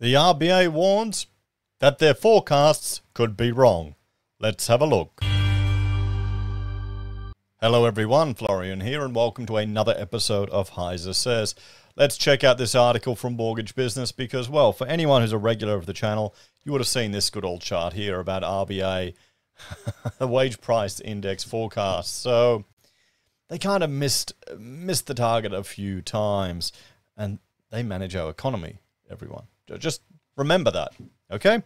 The RBA warns that their forecasts could be wrong. Let's have a look. Hello everyone, Florian here, and welcome to another episode of HeiseSays. Let's check out this article from Mortgage Business because, well, for anyone who's a regular of the channel, you would have seen this good old chart here about RBA, the wage price index forecast. So they kind of missed the target a few times, and they manage our economy, everyone. Just remember that, okay?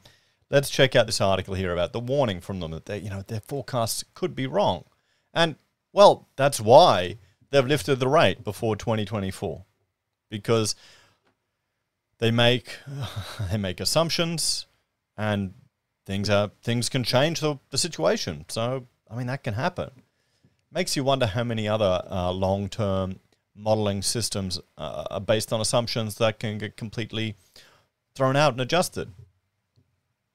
Let's check out this article here about the warning from them that their forecasts could be wrong. And, well, that's why they've lifted the rate before 2024. Because they make assumptions, and things can change the situation. So, I mean, that can happen. Makes you wonder how many other long-term modeling systems are based on assumptions that can get completely thrown out and adjusted.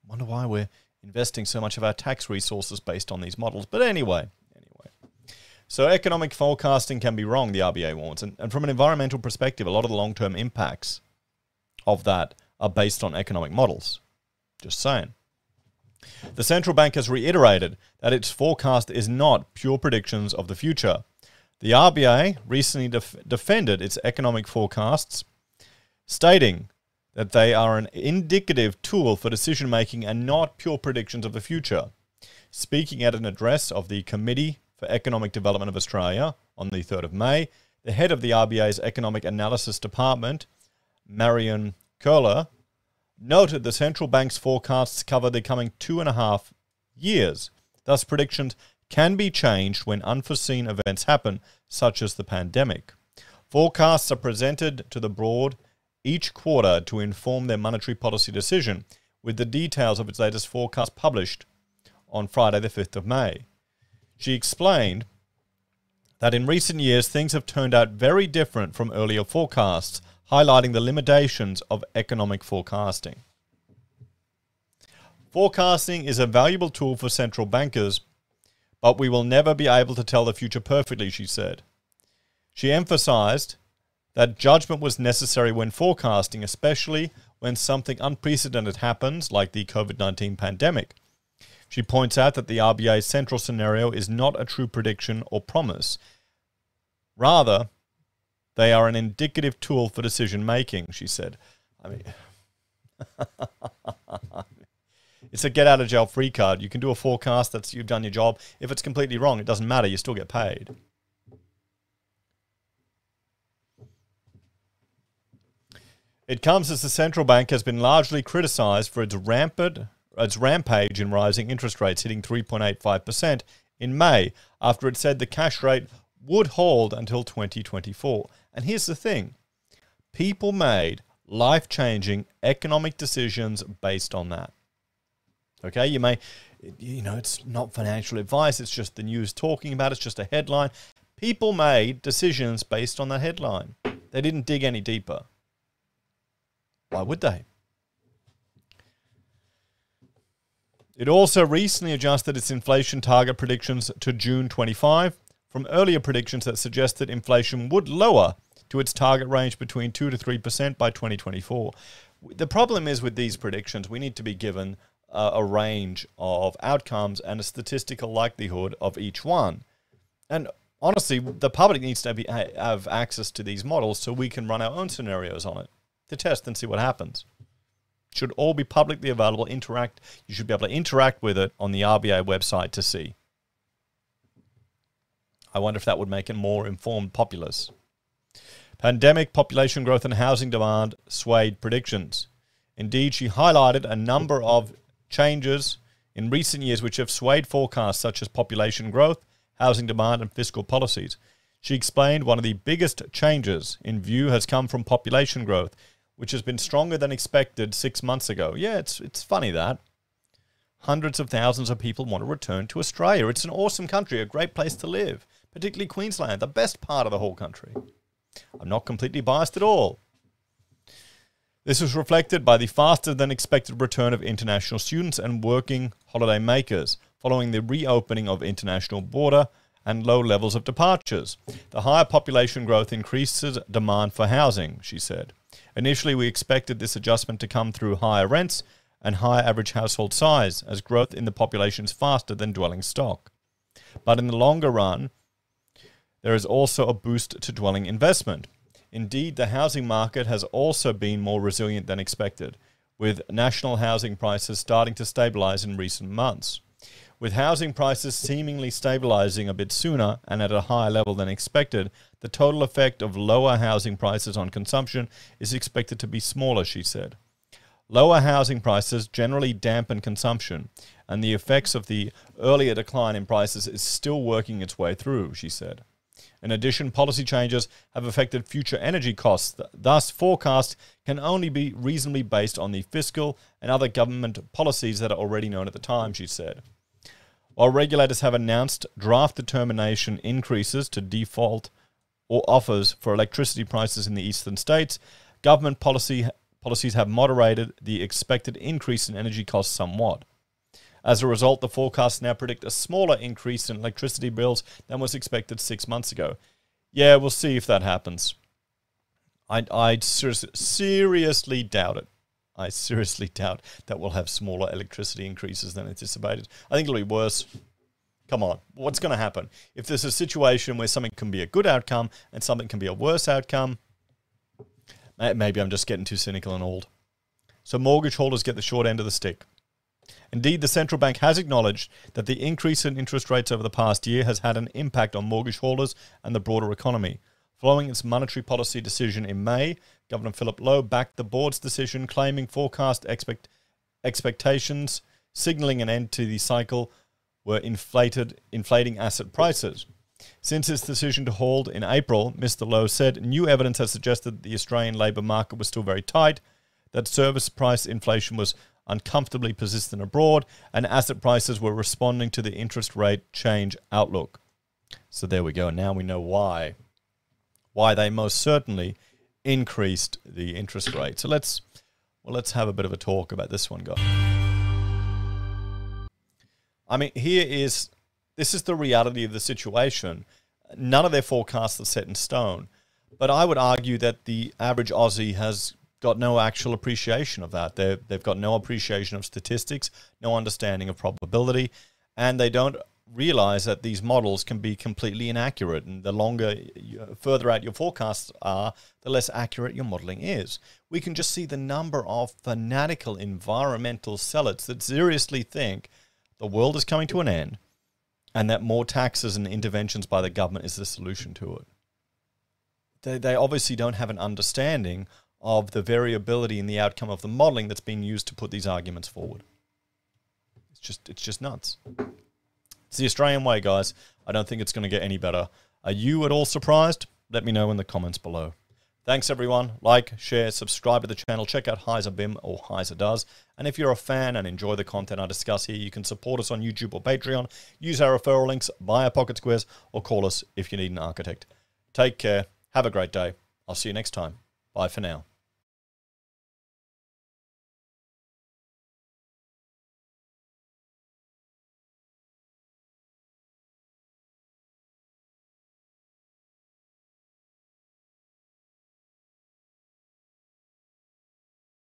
Wonder why we're investing so much of our tax resources based on these models. But anyway. So economic forecasting can be wrong, the RBA warns. And from an environmental perspective, a lot of the long-term impacts of that are based on economic models. Just saying. The central bank has reiterated that its forecast is not pure predictions of the future. The RBA recently defended its economic forecasts, stating that they are an indicative tool for decision-making and not pure predictions of the future. Speaking at an address of the Committee for Economic Development of Australia on the 3rd of May, the head of the RBA's Economic Analysis Department, Marion Curler, noted the central bank's forecasts cover the coming 2.5 years. Thus, predictions can be changed when unforeseen events happen, such as the pandemic. Forecasts are presented to the board each quarter to inform their monetary policy decision, with the details of its latest forecast published on Friday the 5th of May. She explained that in recent years things have turned out very different from earlier forecasts, highlighting the limitations of economic forecasting. Forecasting is a valuable tool for central bankers, but we will never be able to tell the future perfectly, she said. She emphasized that judgment was necessary when forecasting, especially when something unprecedented happens, like the COVID-19 pandemic. She points out that the RBA's central scenario is not a true prediction or promise. Rather, they are an indicative tool for decision-making, she said. I mean, it's a get-out-of-jail-free card. You can do a forecast, you've done your job. If it's completely wrong, it doesn't matter. You still get paid. It comes as the central bank has been largely criticised for its rampage in rising interest rates, hitting 3.85% in May, after it said the cash rate would hold until 2024. And here's the thing. People made life-changing economic decisions based on that. Okay, you may, it's not financial advice, it's just the news talking about it, it's just a headline. People made decisions based on that headline. They didn't dig any deeper. Why would they? It also recently adjusted its inflation target predictions to June 25 from earlier predictions that suggested inflation would lower to its target range between 2 to 3% by 2024. The problem is with these predictions, we need to be given a range of outcomes and a statistical likelihood of each one. And honestly, the public needs to have access to these models so we can run our own scenarios on it to test and see what happens. Should all be publicly available. You should be able to interact with it on the RBA website to see. I wonder if that would make it more informed populace. Pandemic, population growth and housing demand swayed predictions. Indeed, she highlighted a number of changes in recent years which have swayed forecasts such as population growth, housing demand and fiscal policies. She explained one of the biggest changes in view has come from population growth, which has been stronger than expected 6 months ago. Yeah, it's funny that. Hundreds of thousands of people want to return to Australia. It's an awesome country, a great place to live, particularly Queensland, the best part of the whole country. I'm not completely biased at all. This was reflected by the faster than expected return of international students and working holiday makers, following the reopening of international border and low levels of departures. The higher population growth increases demand for housing, she said. Initially, we expected this adjustment to come through higher rents and higher average household size, as growth in the population is faster than dwelling stock. But in the longer run, there is also a boost to dwelling investment. Indeed, the housing market has also been more resilient than expected, with national housing prices starting to stabilize in recent months. With housing prices seemingly stabilizing a bit sooner and at a higher level than expected, the total effect of lower housing prices on consumption is expected to be smaller, she said. Lower housing prices generally dampen consumption, and the effects of the earlier decline in prices is still working its way through, she said. In addition, policy changes have affected future energy costs. Thus, forecasts can only be reasonably based on the fiscal and other government policies that are already known at the time, she said. While regulators have announced draft determination increases to default or offers for electricity prices in the eastern states, government policies have moderated the expected increase in energy costs somewhat. As a result, the forecasts now predict a smaller increase in electricity bills than was expected 6 months ago. Yeah, we'll see if that happens. I seriously doubt it. I seriously doubt that we'll have smaller electricity increases than anticipated. I think it'll be worse. Come on, what's going to happen? If there's a situation where something can be a good outcome and something can be a worse outcome, maybe I'm just getting too cynical and old. So mortgage holders get the short end of the stick. Indeed, the central bank has acknowledged that the increase in interest rates over the past year has had an impact on mortgage holders and the broader economy. Following its monetary policy decision in May, Governor Philip Lowe backed the board's decision, claiming forecast expectations, signalling an end to the cycle, were inflating asset prices. Since its decision to hold in April, Mr. Lowe said new evidence has suggested the Australian labour market was still very tight, that service price inflation was uncomfortably persistent abroad, and asset prices were responding to the interest rate change outlook. So there we go. Now we know why they most certainly increased the interest rate. So let's have a bit of a talk about this one, guys. I mean, this is the reality of the situation. None of their forecasts are set in stone, but I would argue that the average Aussie has got no actual appreciation of that. They've got no appreciation of statistics, no understanding of probability, and they don't realize that these models can be completely inaccurate, and the further out your forecasts are, the less accurate your modeling is. We can just see the number of fanatical environmental zealots that seriously think the world is coming to an end and that more taxes and interventions by the government is the solution to it. They obviously don't have an understanding of the variability in the outcome of the modeling that's being used to put these arguments forward. It's just nuts. It's the Australian way, guys. I don't think it's going to get any better. Are you at all surprised? Let me know in the comments below. Thanks, everyone. Like, share, subscribe to the channel. Check out Heise BIM or Heise Does. And if you're a fan and enjoy the content I discuss here, you can support us on YouTube or Patreon, use our referral links, buy our pocket squares, or call us if you need an architect. Take care. Have a great day. I'll see you next time. Bye for now.